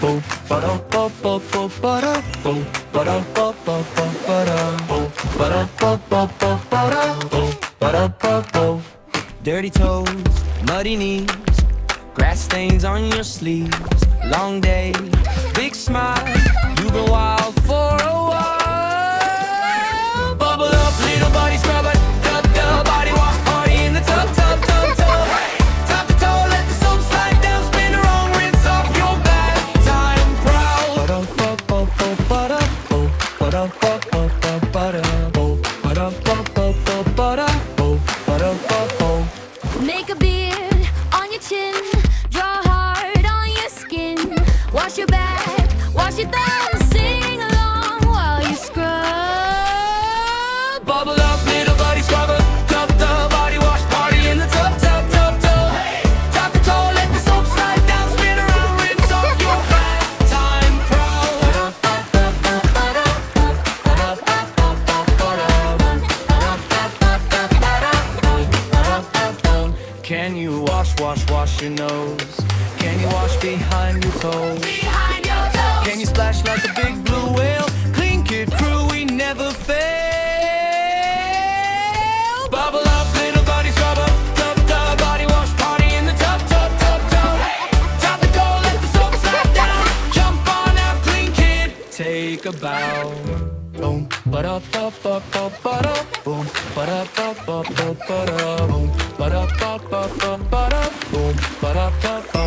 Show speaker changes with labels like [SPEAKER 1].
[SPEAKER 1] boom, ba da ba ba ba ba da boom, ba da ba ba ba ba da boom, ba da ba ba ba ba da boom, ba da ba ba. Dirty toes, muddy knees, grass stains on your sleeves. Long day, big smile, you've been wild for a while. Bubble up, little body scrubber, dub dub, body wash party in the tub tub tub tub. Top to toe, let the soap slide down, spin around, rinse off your bath time proud. Ba-da-ba-ba-ba-ba-da-bo, ba-da-ba-ba-ba-ba-da-bo, ba-da-ba-ba-ba-ba-da-bo, ba-da-ba-bo.
[SPEAKER 2] Make a beard on your chin, draw hard on your skin. Wash your back, wash your thumbs, sing along while you scrub.
[SPEAKER 1] Bubble up, little buddy scrubber, tub tub, body wash party in the tub tub tub tub. Top to toe, let the soap slide down, spin around, rinse off your bath time proud. Can you wash your nose? Can you wash behind your toes?
[SPEAKER 2] Behind your toes.
[SPEAKER 1] Can you splash like a big blue whale? Clean kid crew, we never fail. Bubble up, little body scrubber, tub tub, body wash party in the tub tub tub tub. Top the toe, let the soap slide down. Jump on out, clean kid, take a bow. Boom, ba da ba ba ba ba da boom, ba da ba ba ba ba da boom, ba da ba ba ba ba da boom, ba da ba ba.